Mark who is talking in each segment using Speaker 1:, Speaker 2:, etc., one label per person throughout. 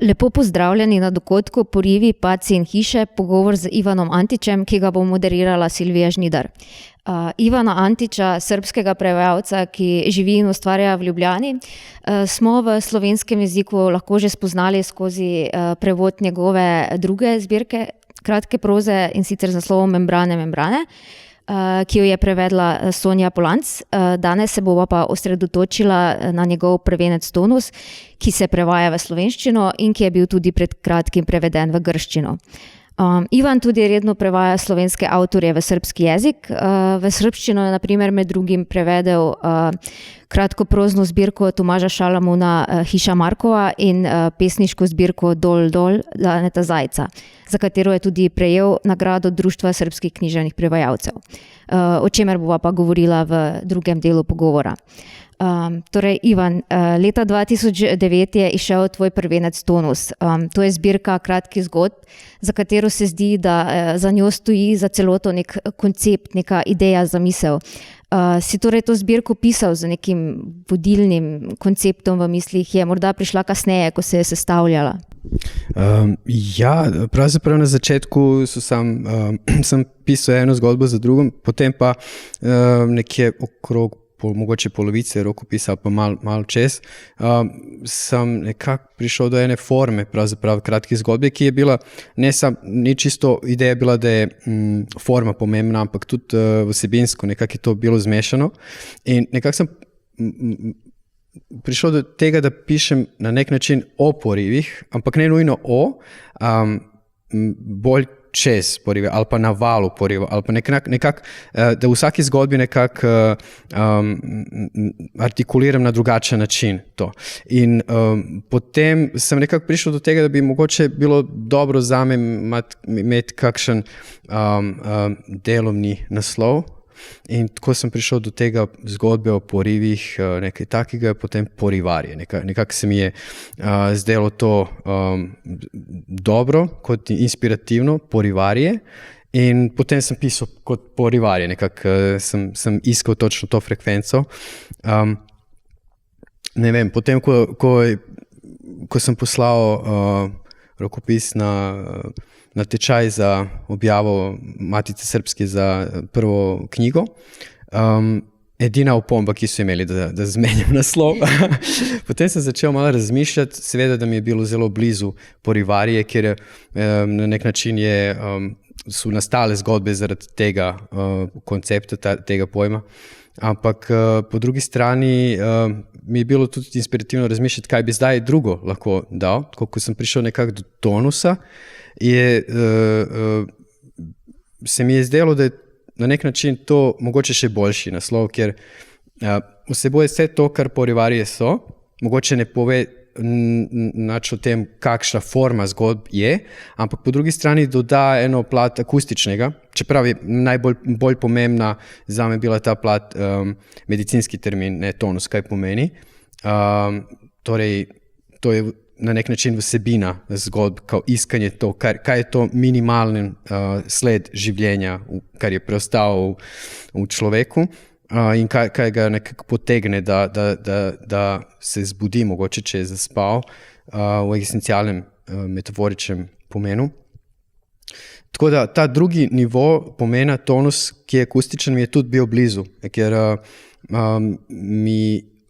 Speaker 1: Lepo pozdravljeni na dogodku Porivi, padci in hiše, pogovor z Ivanom Antićem, ki ga bo moderirala Silvija Žnidar. Ivana Antića, srbskega prevajalca, ki živi in ustvarja v Ljubljani, smo v slovenskem jeziku lahko že spoznali skozi prevod njegove druge zbirke kratke proze, in sicer z naslovom Membrane, ki jo je prevedla Sonja Polanc. Danes se bova pa osredotočila na njegov prvenec Tonus, ki se prevaja v slovenščino in ki je bil tudi pred kratkim preveden v grščino. Ivan tudi redno prevaja slovenske avtorje v srbski jezik. V srbščino je na primer med drugim prevedel kratkoprozno zbirko Tomaža Šalamuna Hiša Markova in pesniško zbirko Dol Daneta Zajca, za katero je tudi prejel nagrado Društva srbskih književnih prevajalcev, o čemer bova pa govorila v drugem delu pogovora. Torej, Ivan, leta 2009 je izšel tvoj prvenec Tonus. To je zbirka kratkih zgodb, za katero se zdi, da za njo stoji za celoto nek koncept, neka ideja, zamisel. Si torej to zbirko pisal z nekim vodilnim konceptom v mislih? Je morda prišla kasneje, ko se je sestavljala?
Speaker 2: Ja, pravzaprav na začetku sem pisal eno zgodbo za drugom, potem pa nekje okrog mogoče polovice rokopisa, pa malo čez, sem nekako prišel do ene forme, pravzaprav kratkih zgodbe, ki je bila, ni čisto ideja bila, da je forma pomembna, ampak tudi vsebinsko nekako je to bilo zmešano. In nekako sem prišel do tega, da pišem na nek način o porivih, ampak ne nujno bolj čez porive, ali pa na valu poriva, ali pa nekako, da v vsaki zgodbi nekako artikuliram na drugačen način to. In potem sem nekako prišel do tega, da bi mogoče bilo dobro zame imeti kakšen delovni naslov. In tako sem prišel do tega zgodbe o porivih, nekaj takega, potem porivarje. Nekako se mi je zdelo to dobro, kot inspirativno, porivarje. In potem sem pisal kot porivarje, nekako sem iskal točno to frekvenco. Ne vem, potem, ko sem poslal rokopis na tečaj za objavo Matice srpske za prvo knjigo. Edina opomba, ki so imeli, da zmenim naslov. Potem sem začel malo razmišljati, seveda, da mi je bilo zelo blizu porivarje, ker na nek način so nastale zgodbe zaradi tega koncepta, tega pojma. Ampak po drugi strani mi je bilo tudi inspirativno razmišljati, kaj bi zdaj drugo lahko dal. Ko sem prišel nekako do Tonusa, se mi je zdelo, da je na nek način to mogoče še boljši naslov, ker vsebuje vse to, kar porivarje so, mogoče ne pove nič o tem, kakšna forma zgodb je, ampak po drugi strani doda eno plat akustičnega, čeprav je najbolj pomembna zame bila ta plat medicinski termin, ne tonus, kaj pomeni. Torej, to je na nek način vsebina zgodb, kao iskanje to, kaj je to minimalni sled življenja, kar je preostal v človeku in kaj ga nekako potegne, da se zbudi, mogoče, če je zaspal v eksistencialnem metaforičnem pomenu. Tako da ta drugi nivo pomena tonus, ki je akustičen, mi je tudi bil blizu, ker mi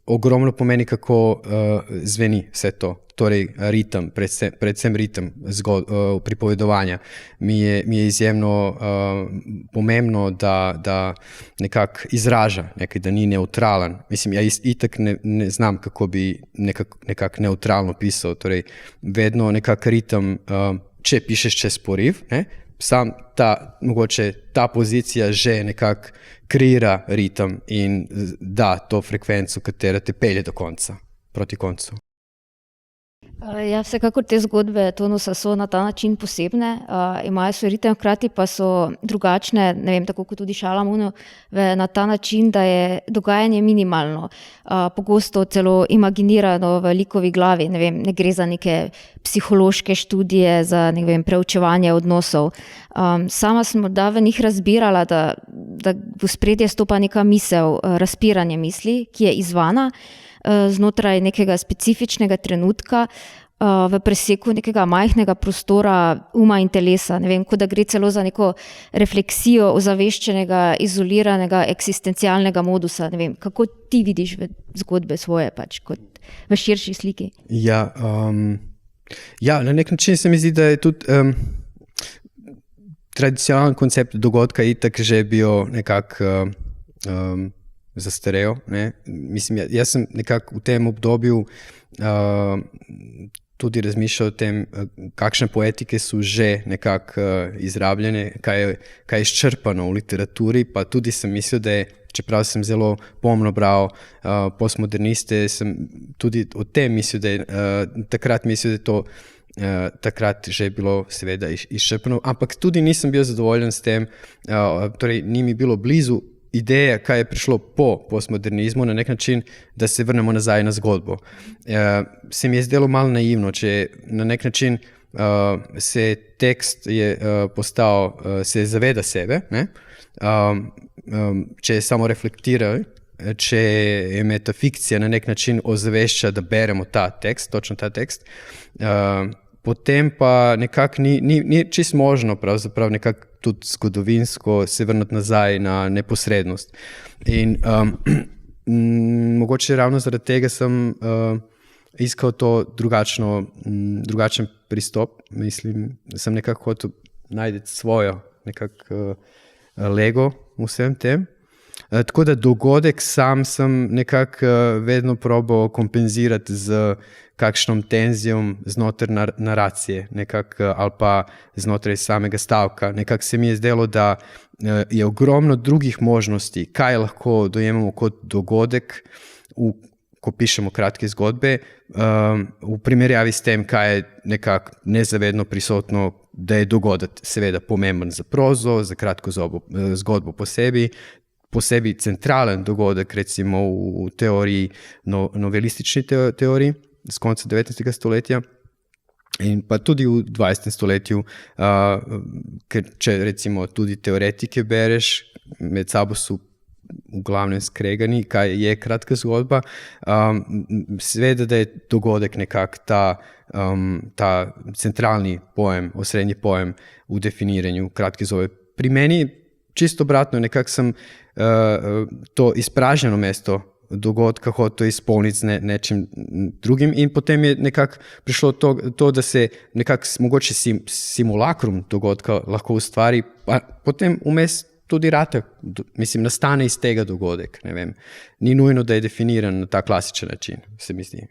Speaker 2: ogromno pomeni, kako zveni vse to. Torej ritem, predvsem ritem pripovedovanja. Mi je izjemno pomembno, da nekako izraža nekaj, da ni neutralen. Mislim, itak ne znam, kako bi nekako neutralno pisal. Torej, vedno nekako ritem, če pišeš čez poriv, sam mogoče ta pozicija že nekako kreira ritem in da to frekvenco, katera te pelje do konca, proti koncu.
Speaker 1: Ja, vsekakor te zgodbe Tonusa so na ta način posebne, imajo svoj ritem, hkrati pa so drugačne, ne vem, tako kot tudi Šalamunove, na ta način, da je dogajanje minimalno, pogosto celo imaginirano v likovi glavi, ne vem, ne gre za neke psihološke študije, za ne vem, preučevanje odnosov. Sama sem morda v njih razbirala, da v ospredje stopa neka misel, razpiranje misli, ki je izzvana, znotraj nekega specifičnega trenutka, v preseku nekega majhnega prostora uma in telesa. Ne vem, kot da gre celo za neko refleksijo ozaveščenega, izoliranega, eksistencialnega modusa. Ne vem, kako ti vidiš zgodbe svoje pač, kot v širši sliki?
Speaker 2: Ja, na nek način se mi zdi, da je tudi tradicionalen koncept dogodka itak že bil nekako zastarel. Ne? Mislim, jaz sem nekako v tem obdobju tudi razmišljal o tem, kakšne poetike so že nekako izrabljene, kaj je izčrpano v literaturi, pa tudi sem mislil, da je, čeprav sem zelo pomno bral postmoderniste, sem tudi o tem mislil, da je takrat mislil, da je to takrat že je bilo seveda izčrpano, ampak tudi nisem bil zadovoljen s tem, torej ni mi bilo blizu ideja, kaj je prišlo po postmodernizmu, na nek način, da se vrnemo nazaj na zgodbo. Se mi je zdelo malo naivno, če na nek način se tekst je postal, se zaveda sebe, ne? Če je samo reflektiral, če je metafikcija na nek način ozavešča, da beremo ta tekst, točno ta tekst, potem pa nekako ni čisto možno pravzaprav nekako tudi zgodovinsko se vrniti nazaj na neposrednost. In mogoče ravno zaradi tega sem iskal to drugačen pristop. Mislim, sem nekako hotel najti svojo nekako lego v vsem tem. Tako da dogodek sam sem nekako vedno probal kompenzirati z kakšnom tenzijom znotraj naracije nekako, ali pa znotraj samega stavka. Nekako se mi je zdelo, da je ogromno drugih možnosti, kaj lahko dojemamo kot dogodek, ko pišemo kratke zgodbe, v primerjavi s tem, kaj je nekako nezavedno prisotno, da je dogodek seveda pomemben za prozo, za kratko zgodbo posebej centralen dogodek, recimo v teoriji, novelistični teoriji z konca 19. stoletja in pa tudi v 20. stoletju, ker če recimo tudi teoretike bereš, med sabo so v glavnem skregani, kaj je kratka zgodba, seveda, da je dogodek nekako ta centralni pojem, osrednji pojem v definiranju kratke zgodbe. Pri meni čisto obratno, nekako sem to izpražnjeno mesto dogodka hotel izpolniti z nečim drugim in potem je nekako prišlo to, da se nekako mogoče simulakrum dogodka lahko ustvari, pa potem vmes tudi rata, mislim, nastane iz tega dogodek, ne vem. Ni nujno, da je definiran na ta klasičen način, se mi zdi.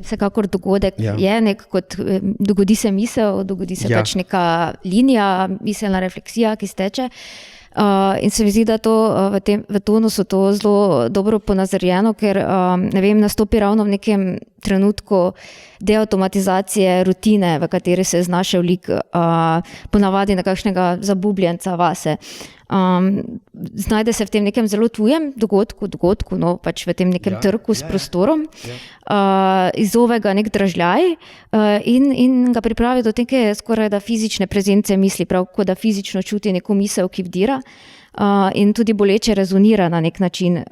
Speaker 1: Vsekakor dogodek je nek kot dogodi se misel, dogodi se pač neka linija, miselna refleksija, ki steče. In se mi zdi, da to v tonu so to zelo dobro ponazorjeno, ker ne vem, nastopi ravno v nekem trenutku deautomatizacije rutine, v kateri se je znašel lik, ponavadi nekakšnega zabubljenca vase. Znajde se v tem nekem zelo tujem dogodku, no, pač v tem nekem trku s prostorom, izzove ga nek dražljaj in ga pripravi do neke skoraj da fizične prezence misli, prav kot da fizično čuti neko misel, ki vdira in tudi boleče rezonira na nek način.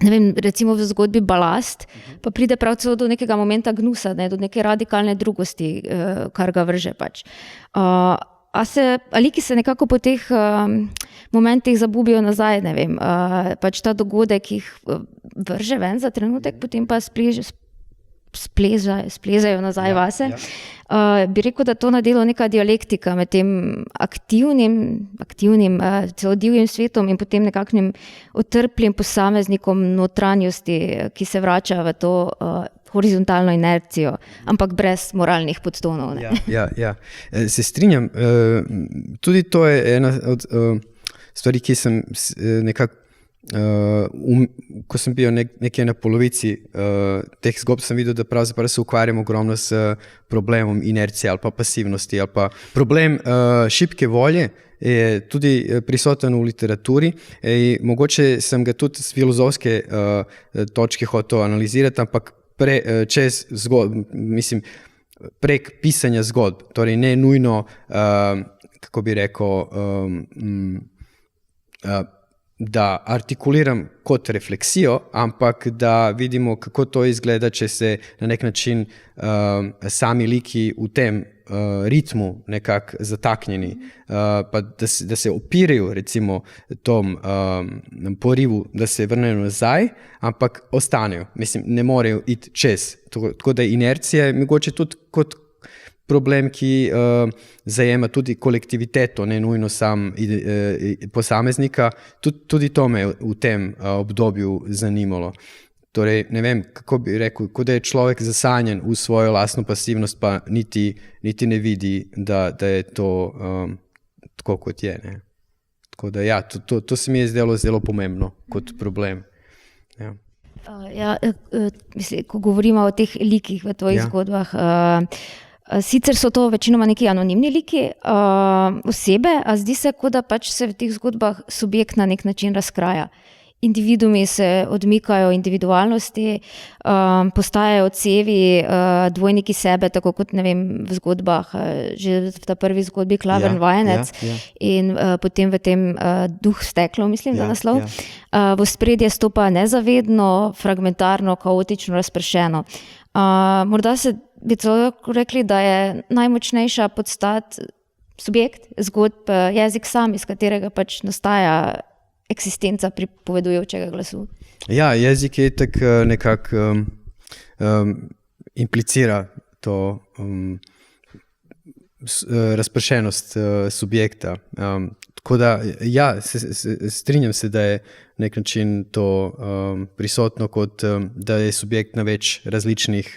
Speaker 1: Ne vem, recimo v zgodbi Balast, pa pride prav celo do nekega momenta gnusa, do neke radikalne drugosti, kar ga vrže pač. Ali ki se nekako po teh momentih zabubijo nazaj, ne vem, pač ta dogodek jih vrže ven za trenutek, potem pa splezajo nazaj vase. Bi rekel, da to nadelo neka dialektika med tem aktivnim celo divjim svetom in potem nekakšnim utrplim posameznikom notranjosti, ki se vrača v to horizontalno inercijo, ampak brez moralnih podtonov.
Speaker 2: Ja. Se strinjam. Tudi to je ena od stvari, ki sem nekako ko sem bil nekje na polovici teh zgodb, sem videl, da pravzaprav se ukvarjam ogromno s problemom inercije ali pa pasivnosti ali pa problem šibke volje je tudi prisoten v literaturi. Mogoče sem ga tudi z filozofske točke hotel analizirati, ampak čez zgodb, mislim, prek pisanja zgodb, torej ne nujno, kako bi rekel, da artikuliram kot refleksijo, ampak da vidimo, kako to izgleda, če se na nek način sami liki v tem ritmu nekako zataknjeni, pa da se opirajo recimo tom porivu, da se vrnejo nazaj, ampak ostanejo. Mislim, ne morejo iti čez. Tako da inercija je mogoče tudi kot problem, ki zajema tudi kolektiviteto, ne nujno sam posameznika. Tudi to me je v tem obdobju zanimalo. Torej, ne vem, kako bi rekel, kot da je človek zasanjen v svojo lastno pasivnost, pa niti ne vidi, da je to tako, kot je. Ne? Tako da ja, to se mi je zdelo zelo pomembno kot problem. Ja.
Speaker 1: Mislim, ko govorimo o teh likih v tvojih zgodbah, sicer so to večinoma neki anonimni liki osebe, a zdi se, kot da pač se v teh zgodbah subjekt na nek način razkraja. Individumi se odmikajo individualnosti, postajajo odsevi, dvojniki sebe, tako kot ne vem, v zgodbah, že v ta prvi zgodbi Klavrn vajenec in potem v tem Duh steklo, mislim, da naslov. V ospredje stopa nezavedno, fragmentarno, kaotično, razpršeno. Morda bi celo rekli, da je najmočnejša podstat subjekt, zgodb, jezik sam, iz katerega pač nastaja eksistenca pripovedujočega glasu.
Speaker 2: Ja, jezik je tako nekako implicira to razpršenost subjekta. Tako da, ja, strinjam se, da je nek način to prisotno, kot da je subjekt na več različnih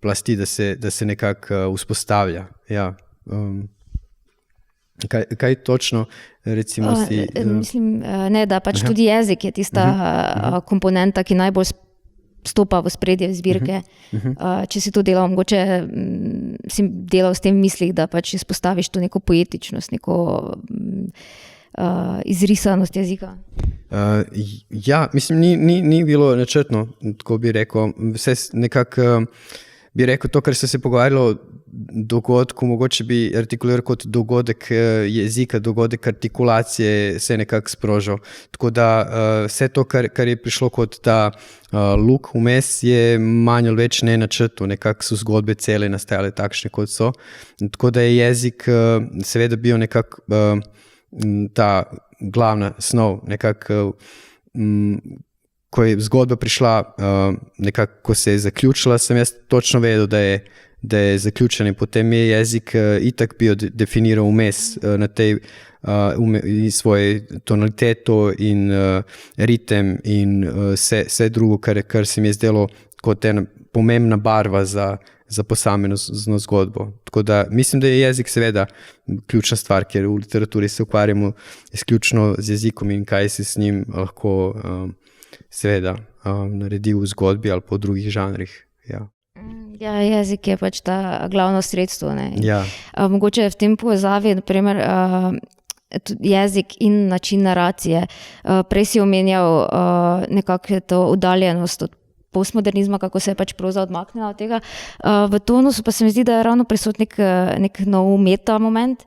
Speaker 2: plasti, da se nekako vzpostavlja. Ja. Kaj točno, recimo si...
Speaker 1: Mislim, ne, da pač tudi jezik je tista komponenta, ki najbolj stopa v spredje zbirke. Če si to delal, mogoče si delal s tem mislih, da pač izpostaviš to neko poetičnost, neko izrisanost jezika.
Speaker 2: Ja, mislim, ni bilo načrtno, tako bi rekel. Vse nekako bi rekel to, kar so se pogovarjalo o dogodku, mogoče bi artikuliral kot dogodek jezika, dogodek artikulacije se nekako sprožil. Tako da vse to, kar je prišlo kot ta luk vmes, je manj ali več ne načrtno, nekako so zgodbe cele nastajale takšne, kot so. Tako da je jezik seveda bil nekako ta glavna snov, nekako ko je zgodba prišla, nekako, ko se je zaključila, sem jaz točno vedel, da je zaključen. Potem je jezik itak bil definiral vmes na tej svoje tonaliteto in ritem in vse drugo, kar se mi je zdelo kot ena pomembna barva za posamezno zgodbo. Tako da mislim, da je jezik seveda ključna stvar, ker v literaturi se ukvarjamo izključno z jezikom in kaj se s njim lahko seveda naredi v zgodbi ali po drugih žanrih. Ja.
Speaker 1: Ja, jezik je pač ta glavno sredstvo. Ne?
Speaker 2: Ja.
Speaker 1: Mogoče v tem povezavi, naprimer, jezik in način naracije. Prej si omenjal nekako to oddaljenost od postmodernizma, kako se je pač proza odmaknila od tega. V tonusu pa se mi zdi, da je ravno prisotn nek nov meta moment.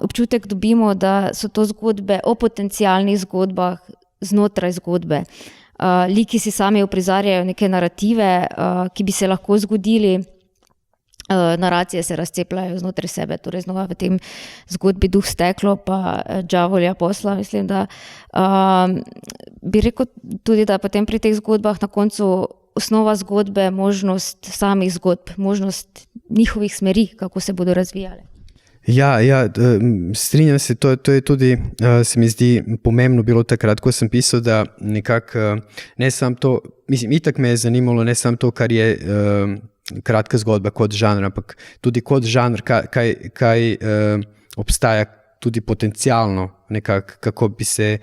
Speaker 1: Občutek dobimo, da so to zgodbe o potencialnih zgodbah znotraj zgodbe. Liki si sami uprizarjajo neke narative, ki bi se lahko zgodili. Naracije se razcepljajo znotraj sebe, torej znova v tem zgodbi Duh steklo pa Džavolja posla. Mislim, da bi rekel tudi, da potem pri teh zgodbah na koncu osnova zgodbe, možnost samih zgodb, možnost njihovih smeri, kako se bodo razvijale.
Speaker 2: Ja, strinjam se, to je tudi, se mi zdi pomembno bilo takrat, ko sem pisal, da nekako ne samo to, mislim, itak me je zanimalo ne samo to, kar je kratka zgodba kot žanr, ampak tudi kot žanr, kaj obstaja tudi potencialno, nekako, kako bi se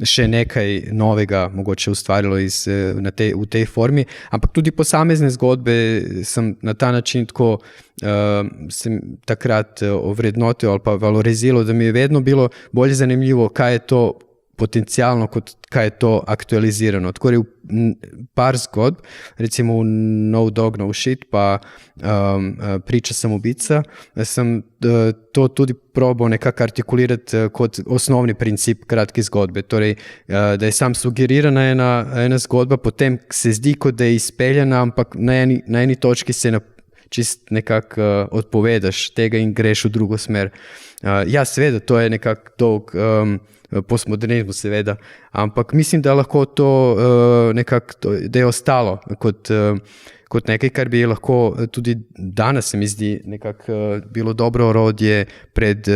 Speaker 2: še nekaj novega mogoče ustvarilo v tej formi, ampak tudi posamezne zgodbe sem na ta način tako sem takrat ovrednotil ali pa valoriziral, da mi je vedno bilo bolj zanimivo, kaj je to potencialno, kot kaj je to aktualizirano. Tako je par zgodb, recimo v No Dog, No Shit, pa Priča samobica, sem to tudi probal nekako artikulirati kot osnovni princip kratke zgodbe. Torej, da je sam sugerirana ena zgodba, potem se zdi, kot da je izpeljana, ampak na eni točki se čist nekako odpovedaš tega in greš v drugo smer. Ja, seveda, to je nekako dolg postmodernizmu, seveda, ampak mislim, da lahko to nekako, da je ostalo kot nekaj, kar bi lahko tudi danes, se mi zdi, nekako bilo dobro orodje pred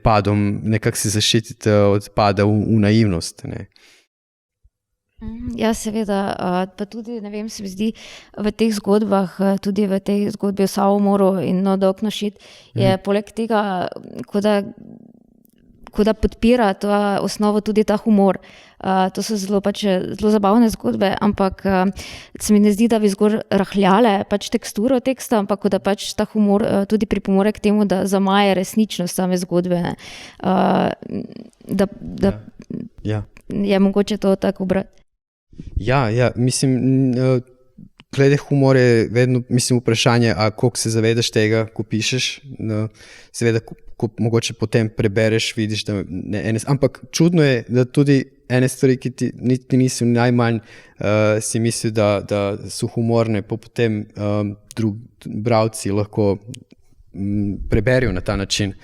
Speaker 2: padom, nekako se zaščititi od pada v naivnost, ne.
Speaker 1: Ja, seveda, pa tudi, ne vem, se mi zdi v teh zgodbah, tudi v tej zgodbi o samomoru in No Dog, No Shit, je poleg tega, kot da podpira to osnovo tudi ta humor. To so zelo zabavne zgodbe, ampak se mi ne zdi, da bi zgolj rahljale teksturo teksta, ampak kot da ta humor tudi pripomore k temu, da zamaje resničnost same zgodbe.
Speaker 2: Ja.
Speaker 1: Je mogoče to tako brati.
Speaker 2: Ja, mislim, glede humor je vedno, mislim, vprašanje, koliko se zavedaš tega, ko pišeš. Seveda, ko mogoče potem prebereš, vidiš, da ampak čudno je, da tudi ene stvari, ki ti niti niso najmanj si mislil, da so humorne, pa potem bralci lahko preberijo na ta način.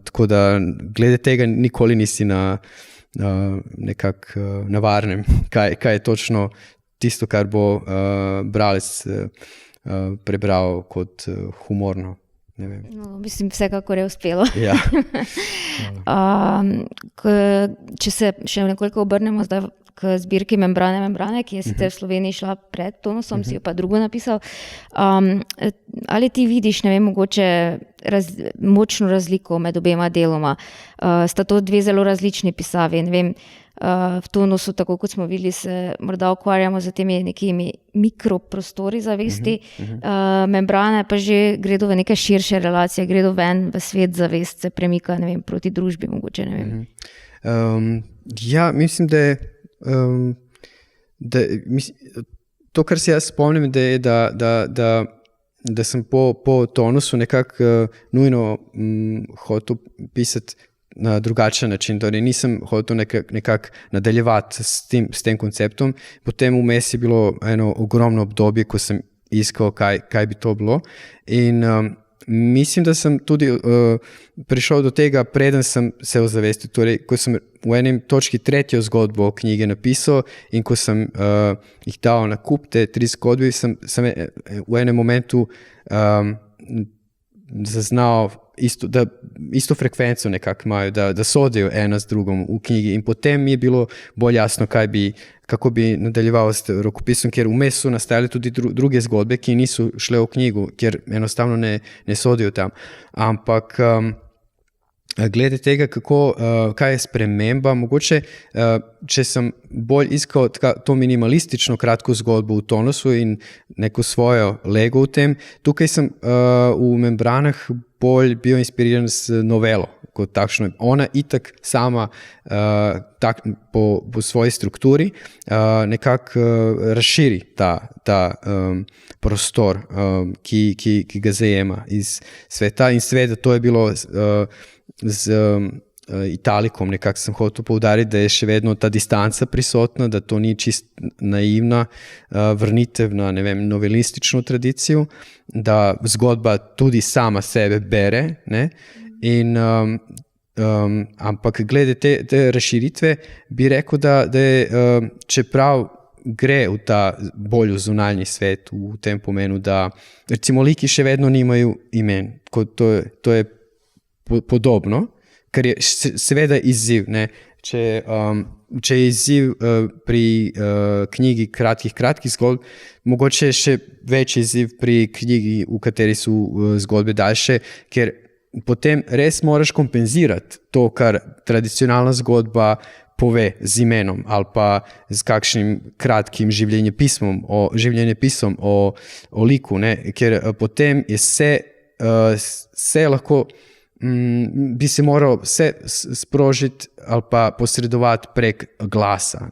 Speaker 2: Tako da glede tega nikoli nisi nekako na varnem, kaj je točno tisto, kar bo bralec prebral kot humorno. Ne vem.
Speaker 1: No, mislim, vsekakor je uspelo.
Speaker 2: Ja.
Speaker 1: Če se še nekoliko obrnemo zdaj k zbirki Membrane, ki je sicer v Sloveniji šla pred Tonusom, si jo pa drugo napisal. Ali ti vidiš, ne vem, mogoče močno razliko med obema deloma? Sta to dve zelo različni pisavi, ne vem, v Tonusu, tako kot smo videli, se morda ukvarjamo z temi nekimi mikroprostori zavesti, Membrane pa že gredo v neke širše relacije, gredo ven v svet zavest, se premika, ne vem, proti družbi mogoče, ne vem.
Speaker 2: Ja, mislim, da je to, kar se jaz spomnim, da je, da sem po Tonusu nekako nujno hotel pisati na drugačen način, torej nisem hotel nekako nadaljevati s tem konceptom. Potem vmes je bilo eno ogromno obdobje, ko sem iskal, kaj bi to bilo, in mislim, da sem tudi prišel do tega, preden sem se ozavestil, torej ko sem v enem točki tretjo zgodbo knjige napisal in ko sem jih dal na kup, te 3 zgodbe, sem v enem momentu zaznal isto frekvenco nekako imajo, da sodijo ena z drugom v knjigi, in potem mi je bilo bolj jasno, kako bi nadaljeval s rokopisom, ker vmes so nastale tudi druge zgodbe, ki niso šle v knjigo, ker enostavno ne sodijo tam. Ampak glede tega, kaj je sprememba, mogoče, če sem bolj iskal to minimalistično kratko zgodbo v Tonusu in neko svojo lego v tem, tukaj sem v Membranah bolj bil inspiriran z novelo kot takšno. Ona itak sama po svoji strukturi nekako razširi ta prostor, ki ga zajema iz sveta, in seveda to je bilo z italikom, nekako sem hotel poudariti, da je še vedno ta distanca prisotna, da to ni čist naivna vrnitev na, ne vem, novelistično tradicijo, da zgodba tudi sama sebe bere, ne? In ampak glede te razširitve bi rekel, da je, čeprav gre v ta bolj zunanji svet v tem pomenu, da recimo liki še vedno nimajo imen, to je podobno, kar je seveda izziv, ne? Če je izziv pri knjigi kratkih zgodb, mogoče je še večji izziv pri knjigi, v kateri so zgodbe daljše, ker potem res moraš kompenzirati to, kar tradicionalna zgodba pove z imenom ali pa z kakšnim kratkim življenjepisom o liku, ne? Ker potem je vse lahko bi se moral vse sprožiti ali pa posredovati prek glasa,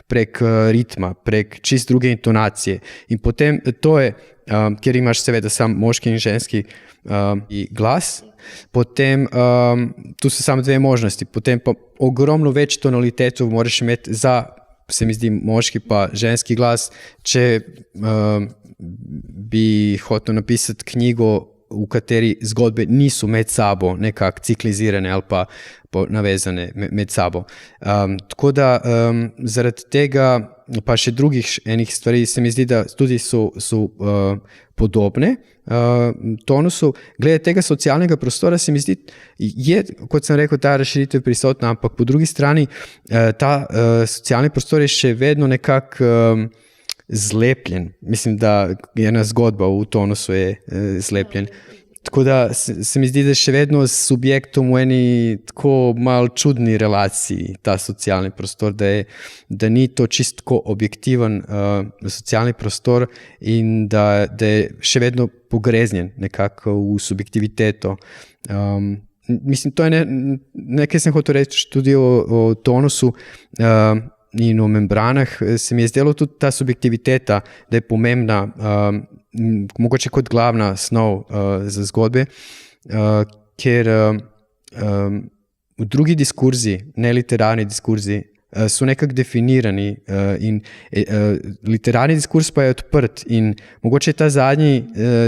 Speaker 2: prek ritma, prek čist druge intonacije. In potem to je, kjer imaš seveda sam moški in ženski glas, potem tu so samo dve možnosti, potem pa ogromno več tonalitetov moraš imeti za, se mi zdi, moški pa ženski glas, če bi hotel napisati knjigo, v kateri zgodbe niso med sabo nekako ciklizirane ali pa navezane med sabo. Tako da zaradi tega pa še drugih enih stvari se mi zdi, da tudi so podobne tonusu. Glede tega socialnega prostora se mi zdi, je, kot sem rekel, ta razširitev prisotna, ampak po drugi strani ta socialni prostor je še vedno nekako zlepljen. Mislim, da ena zgodba v tonusu je zlepljen. Tako da se mi zdi, da še vedno s subjektom v eni tako malo čudni relaciji ta socialni prostor, da ni to čisto objektiven socialni prostor in da je še vedno pogreznjen nekako v subjektiviteto. Mislim, to je nekaj sem hotel reči tudi o tonusu in o membranah. Se mi je zdelo tudi ta subjektiviteta, da je pomembna, mogoče kot glavna snov za zgodbe, ker v drugi diskurzi, neliterarni diskurzi, so nekako definirani in literarni diskurs pa je odprt in mogoče ta zadnji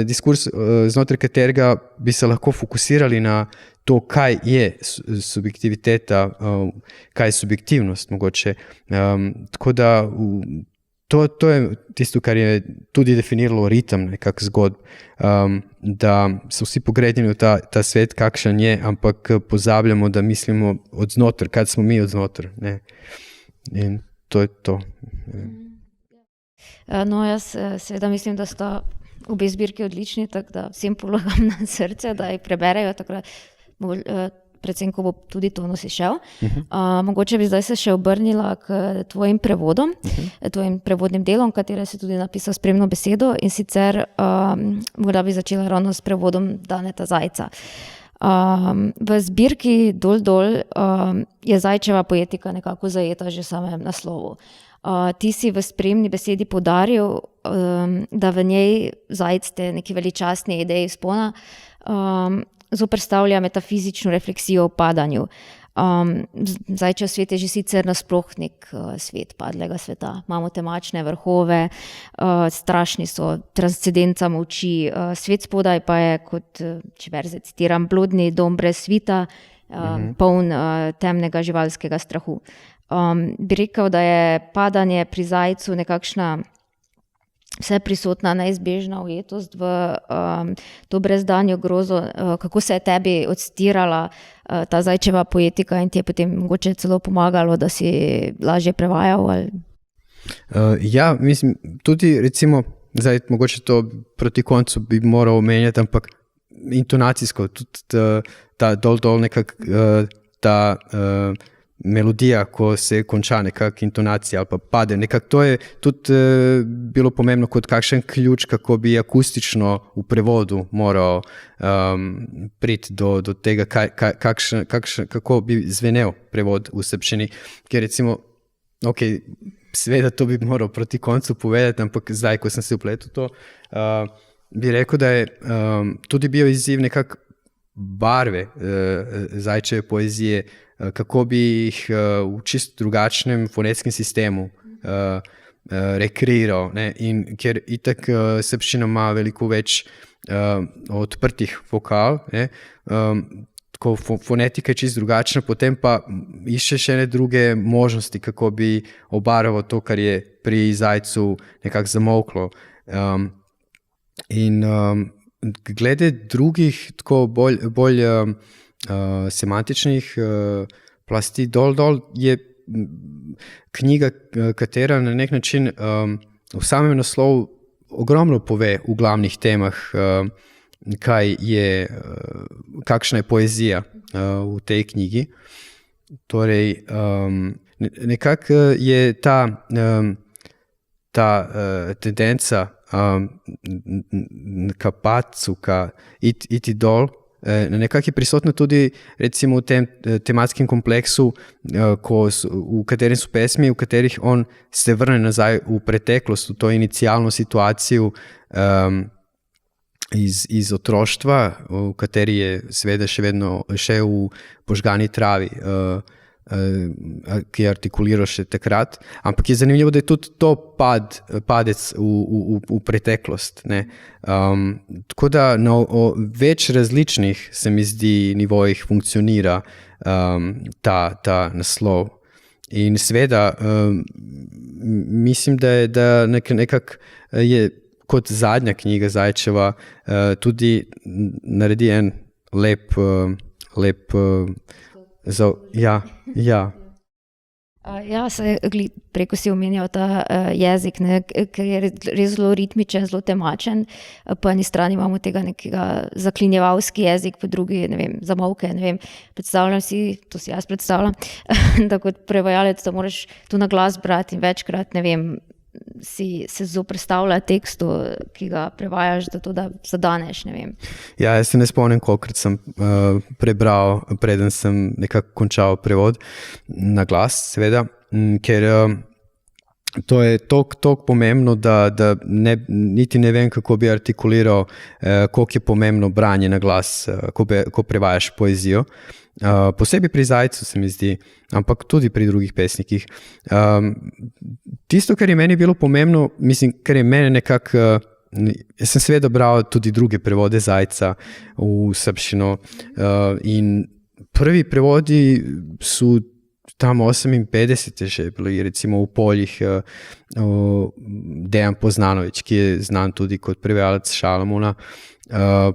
Speaker 2: diskurs, znotraj katerega bi se lahko fokusirali na to, kaj je subjektiviteta, kaj je subjektivnost mogoče. Tako da to je tisto, kar je tudi definiralo ritem nekak zgodb, da so vsi pogrednjeni v ta svet, kakšen je, ampak pozabljamo, da mislimo odznotraj, kaj smo mi odznotraj. Ne? In to je to.
Speaker 1: No, jaz seveda mislim, da sta obe zbirki odlični, tako da vsem polagam na srce, da jih preberejo, tako da predvsem, ko bo tudi tonus išel. Mogoče bi zdaj se še obrnila k tvojim prevodom, tvojim prevodnim delom, katere si tudi napisal spremno besedo, in sicer morda bi začela ravno s prevodom Daneta Zajca. V zbirki Dol je Zajčeva poetika nekako zajeta že v samem naslovu. Ti si v spremni besedi poudaril, da v njej Zajc te neki veličastni ideji vzpona zoperstavlja metafizično refleksijo o padanju. Zajčev svet je že sicer nasploh nek svet padlega sveta. Imamo temačne vrhove, strašni so, transcendenca molči, svet spodaj pa je, kot če verze citiram, blodni dom brez svita, poln temnega živalskega strahu. Bi rekel, da je padanje pri Zajcu nekakšna vse prisotna neizbežna ujetost v to brezdanjo grozo. Kako se je tebi odstirala ta Zajčeva poetika in ti je potem mogoče celo pomagalo, da si lažje prevajal? Ali?
Speaker 2: Ja, mislim, tudi recimo, zdaj mogoče to proti koncu bi moral omenjati, ampak intonacijsko, tudi ta dol nekako ta melodija, ko se konča nekak intonacija ali pa pade, nekako to je tudi bilo pomembno kot kakšen ključ, kako bi akustično v prevodu moral priti do tega, kako bi zvenel prevod v srbščini, ker recimo, seveda to bi moral proti koncu povedati, ampak zdaj, ko sem se vpletel to, bi rekel, da je tudi bil izziv nekak barve Zajčeve poezije, kako bi jih v čist drugačnem fonetskem sistemu rekreiral, ne? In ker itak srbščina ima veliko več odprtih vokal, ne? Tako fonetika je čist drugačna, potem pa iščeš ene druge možnosti, kako bi obarval to, kar je pri Zajcu nekako zamolklo. In glede drugih tako bolj semantičnih plasti dol je knjiga, katera na nek način v samem naslovu ogromno pove v glavnih temah, kakšna je poezija v tej knjigi. Torej, nekako je ta tendenca ka pacu, iti dol, nekako je prisotno tudi recimo v tem tematskem kompleksu, v katerem so pesmi, v katerih on se vrne nazaj v preteklost, v to inicialno situacijo iz otroštva, v kateri je seveda še v požgani travi, ki je artikuliral še takrat, ampak je zanimivo, da je tudi to padec v preteklost. Tako da na več različnih, se mi zdi, nivojih funkcionira ta naslov. In seveda mislim, da nekako je kot zadnja knjiga Zajčeva tudi naredi en lep
Speaker 1: preko si omenjal ta jezik, ker je res zelo ritmičen, zelo temačen. Po eni strani imamo tega nekega zaklinjevalski jezik, po drugi, zamolke, predstavljam si, to si jaz predstavljam, da kot prevajalec to moraš tu na glas brati in večkrat, si se zoperstavlja tekstu, ki ga prevajaš, zato da zadaneš,
Speaker 2: Ja, jaz se ne spomnim, kolikrat sem prebral, preden sem nekako končal prevod na glas, seveda, ker to je toliko pomembno, da niti ne vem, kako bi artikuliral, koliko je pomembno branje na glas, ko prevajaš poezijo. Posebej pri Zajcu se mi zdi, ampak tudi pri drugih pesnikih. Tisto, kar je meni bilo pomembno, kar je mene nekako, jaz sem seveda bral tudi druge prevode Zajca v srbščino in prvi prevodi so tam 58 že bili, recimo v Poljih Dejan Poznanović, ki je znan tudi kot prevajalec Šalamuna,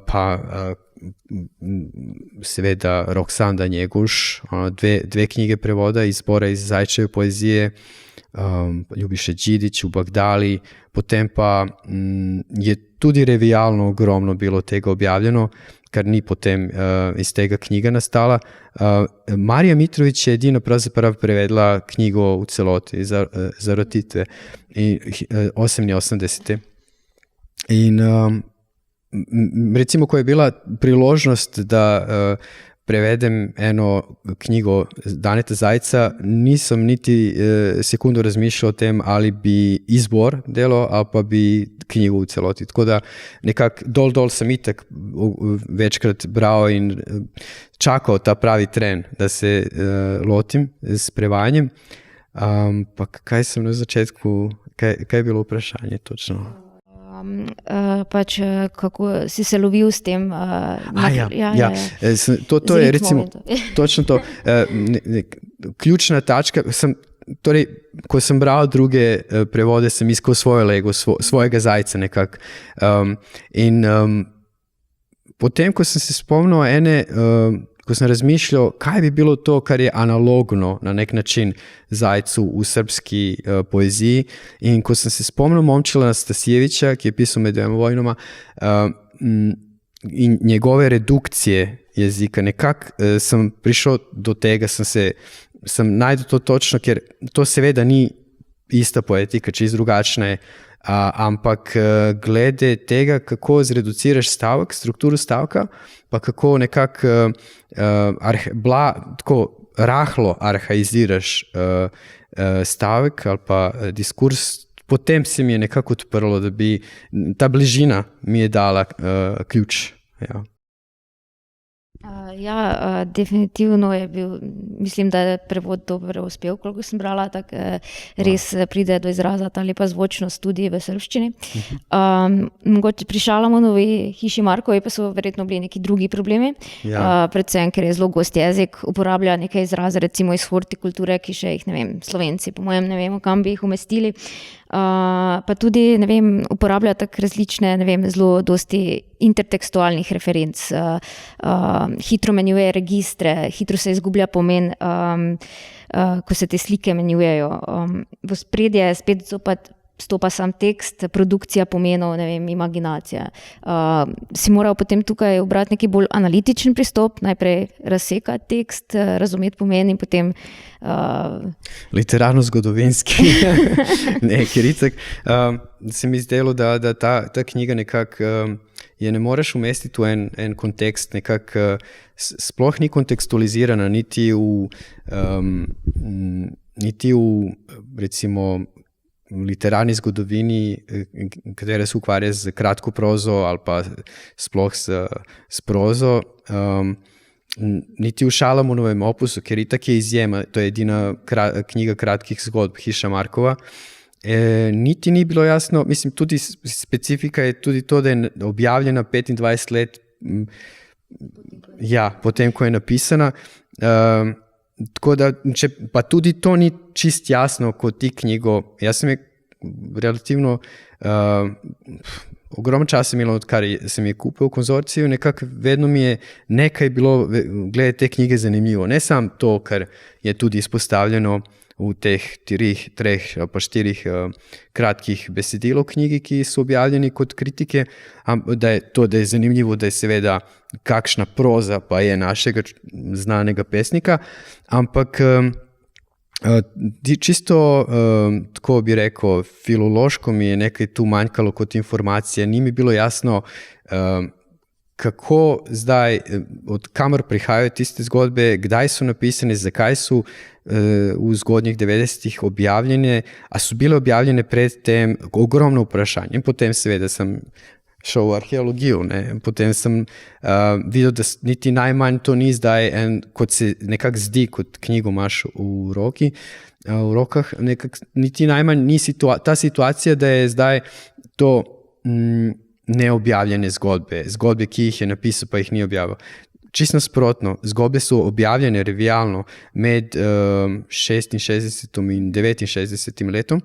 Speaker 2: pa seveda Roksanda Njeguš, dve knjige prevoda iz zbora iz Zajčeve poezije, Ljubiša Đidić v Bagdali, potem pa je tudi revijalno ogromno bilo tega objavljeno, kar ni potem iz tega knjiga nastala. Marija Mitrović je edina pravzaprav prevedla knjigo v celoti, Zarotitve, 88. In recimo, ko je bila priložnost, da prevedem eno knjigo Daneta Zajca, nisem niti sekundo razmišljal o tem, ali bi izbor delal, ali pa bi knjigo v celoti. Tako da nekako dol sem itak večkrat bral in čakal ta pravi tren, da se lotim s prevajanjem. Pa kaj sem na začetku, kaj je bilo vprašanje točno?
Speaker 1: Kako si se lovil s tem.
Speaker 2: To je recimo točno to. Ključna tačka, torej, ko sem bral druge prevode, sem iskal svojo lego, svojega Zajca nekako. In potem, ko sem se spomnil ko sem razmišljal, kaj bi bilo to, kar je analogno na nek način Zajcu v srbski poeziji, in ko sem se spomnil Momčila Nastasjevića, ki je pisal med dvema vojnama, in njegove redukcije jezika, nekako sem prišel do tega, sem najdel to točno, ker to seveda ni ista poetika, čisto drugačna je, ampak glede tega, kako zreduciraš stavek, strukturo stavka, pa kako nekako tako rahlo arhaiziraš stavek ali pa diskurs, potem se mi je nekako odprlo, da bi ta bližina mi je dala ključ.
Speaker 1: Definitivno je bil, mislim, da je prevod dobro uspel, koliko sem brala, tako res pride do izraza ta lepa zvočnost tudi v srbščini. Mogoče pri Šalamunovi hiši Markovi pa so verjetno bili neki drugi problemi, predvsem, ker je zelo gost jezik, uporablja nekaj izraze, recimo iz hortikulture, ki še jih, Slovenci, po mojem, ne vemo, kam bi jih umestili. Pa tudi, uporablja tako različne, zelo dosti intertekstualnih referenc, hitro menjuje registre, hitro se izgublja pomen, ko se te slike menjujejo. V spredje spet zopet stopa sam tekst, produkcija pomenov, ne vem, imaginacija. Si moral potem tukaj obrati neki bolj analitičen pristop, najprej razsekati tekst, razumeti pomen in potem...
Speaker 2: Literarno-zgodovinski, ker itak se mi zdelo, da ta knjiga nekako je ne moreš umestiti v en kontekst, nekako sploh ni kontekstualizirana, niti v recimo literarni zgodovini, katera se ukvarja z kratko prozo ali pa sploh s prozo, niti v Šalamunovem opusu, ker itak je izjema, to je edina knjiga kratkih zgodb Hiša Markova, niti ni bilo jasno, mislim, tudi specifika je tudi to, da je objavljena 25 let potem, ko je napisana, tako da, pa tudi to ni čist jasno, kot ti knjigo, jaz sem je relativno ogromno časa imel, odkar sem je kupil v konzorciju, nekako vedno mi je nekaj bilo glede te knjige zanimivo, ne samo to, kar je tudi izpostavljeno v teh 3 ali pa 4 kratkih besedilov knjigi, ki so objavljeni kot kritike, da je zanimivo, da je seveda kakšna proza pa je našega znanega pesnika, ampak čisto, tako bi rekel, filološko mi je nekaj tu manjkalo kot informacija, ni mi bilo jasno, kako zdaj, od kamor prihajajo tiste zgodbe, kdaj so napisane, zakaj so v zgodnjih 90-ih objavljene, a so bile objavljene predtem, ogromno vprašanje. In potem seveda sem šel v arheologijo, potem sem videl, da niti najmanj to ni zdaj kot se nekako zdi, kot knjigo imaš v rokah, niti najmanj ni ta situacija, da je zdaj to neobjavljene zgodbe, ki jih je napisal, pa jih ni objavil. Čisto nasprotno, zgodbe so objavljene revijalno med 66 in 69 letom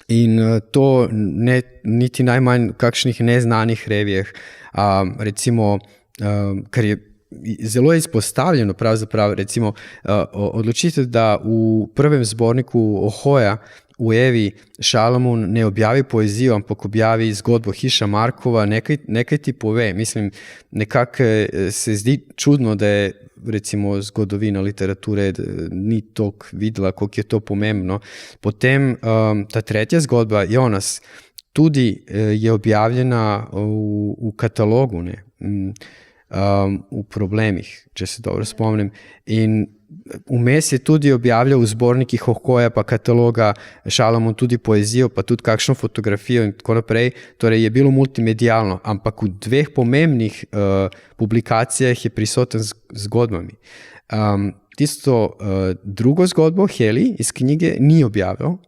Speaker 2: in to niti najmanj v kakšnih neznanih revijah. Recimo, kar je zelo izpostavljeno pravzaprav, recimo odločitev, da v prvem zborniku Ohoja v Evi Šalamun ne objavi poezijo, ampak objavi zgodbo Hiša Markova, nekaj ti pove. Mislim, nekako se zdi čudno, da je recimo zgodovina literature ni toliko videla, koliko je to pomembno. Potem ta tretja zgodba, Jonas, tudi je objavljena v katalogu, v Problemih, če se dobro spomnim. In vmes je tudi objavljal v zbornikih Ohoja pa kataloga Šalamun tudi poezijo, pa tudi kakšno fotografijo in tako naprej. Torej je bilo multimedijalno, ampak v 2 pomembnih publikacijah je prisoten z zgodbami. Tisto drugo zgodbo, Heli, iz knjige ni objavil,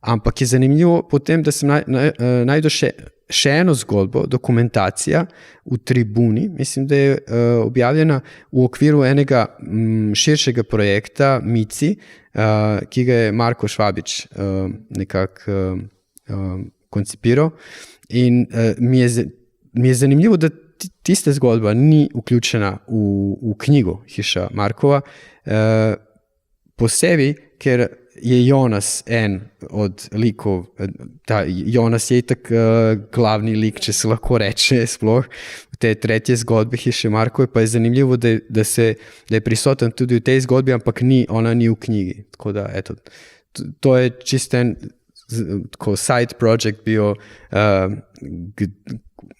Speaker 2: ampak je zanimivo potem, da sem najdel še eno zgodbo, dokumentacija v Tribuni, mislim, da je objavljena v okviru enega širšega projekta Mici, ki ga je Marko Švabič nekako koncipiral. In mi je zanimivo, da tista zgodba ni vključena v knjigo Hiša Markova, posebej, ker je Jonas en od likov, Jonas je tak glavni lik, če se lahko reče sploh, v tej tretje zgodbi Hiše Markove, pa je zanimivo, da je prisoten tudi v tej zgodbi, ampak ona ni v knjigi. Tako da, eto, to je čisto en side project bil,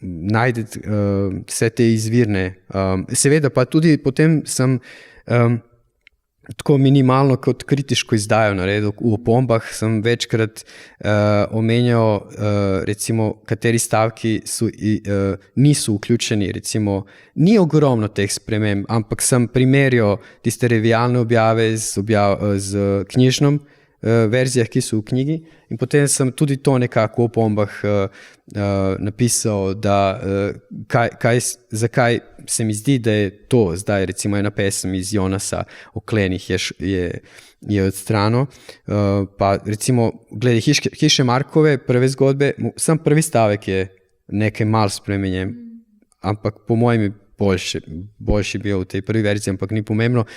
Speaker 2: najdeti vse te izvirne. Seveda pa tudi potem sem tako minimalno kot kritiško izdajo naredil. V opombah sem večkrat omenjal, recimo, kateri stavki niso vključeni, recimo, ni ogromno teh sprememb, ampak sem primerjal tiste revijalne objave z knjižnom verzijah, ki so v knjigi, in potem sem tudi to nekako v opombah napisal, da zakaj se mi zdi, da je to zdaj recimo ena pesem iz Jonasa o klenih je odstrano. Pa recimo glede Hiše Markove prve zgodbe, sam prvi stavek je nekaj malo spremenjen, ampak po mojem je boljši bil v tej prvi verziji, ampak ni pomembno.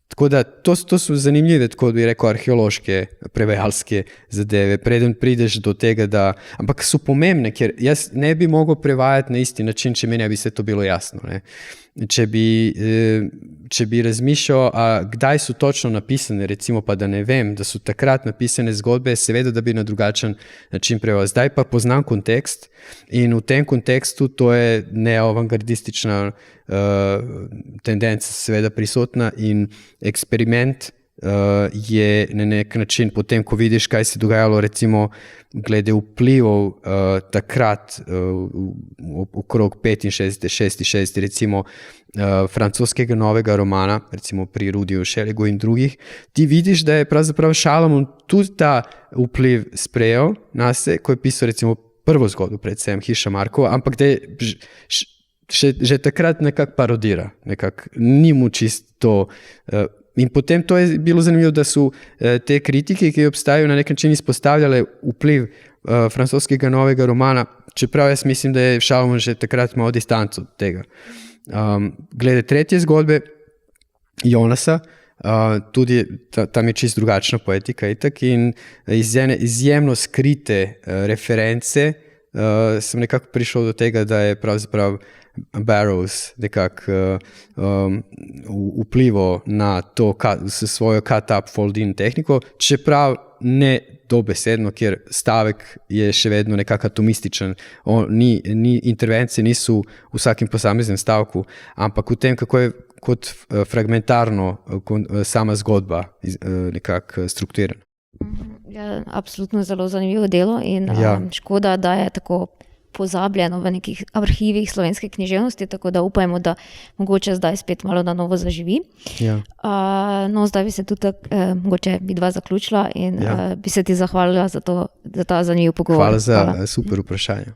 Speaker 2: Tako da to so zanimive, tako bi rekel, arheološke, prevajalske zadeve, preden prideš do tega, ampak so pomembne, ker jaz ne bi mogel prevajati na isti način, če meni bi se to bilo jasno. Ne? Če bi razmišljal, kdaj so točno napisane, recimo pa da ne vem, da so takrat napisane zgodbe, seveda, da bi na drugačen način prevajal. Zdaj pa poznam kontekst in v tem kontekstu to je neoavangardistična tendenca seveda prisotna in eksperiment je na nek način potem, ko vidiš, kaj se dogajalo recimo glede vplivov takrat okrog 65-66 recimo francoskega novega romana, recimo pri Rudiju Šelegu in drugih, ti vidiš, da je pravzaprav Šalamon tudi ta vpliv sprejel nase, ko je pisal recimo prvo zgodbo, predvsem Hiša Markova, ampak da je že takrat nekako parodira, ni mu čisto in potem to je bilo zanimivo, da so te kritike, ki obstajajo, na nek način izpostavljale vpliv francoskega novega romana, čeprav jaz mislim, da je Šalamon že takrat imel distanco od tega. Glede tretje zgodbe, Jonasa, tudi tam je čisto drugačna poetika itak in iz ene izjemno skrite reference sem nekako prišel do tega, da je pravzaprav Burroughs nekako vplival na to s svojo cut-up fold-in tehniko, čeprav ne dobesedno, ker stavek je še vedno nekako atomističen, intervencije niso v vsakem posameznem stavku, ampak v tem, kako je kot fragmentarno sama zgodba nekako strukturirana.
Speaker 1: Ja, absolutno zelo zanimivo delo in škoda, da je tako pozabljeno v nekih arhivih slovenske književnosti, tako da upajmo, da mogoče zdaj spet malo na novo zaživi.
Speaker 2: Ja.
Speaker 1: No, zdaj bi se tudi mogoče bi dva zaključila in bi se ti zahvalila za ta zanimiv pogovor.
Speaker 2: Hvala za super vprašanje.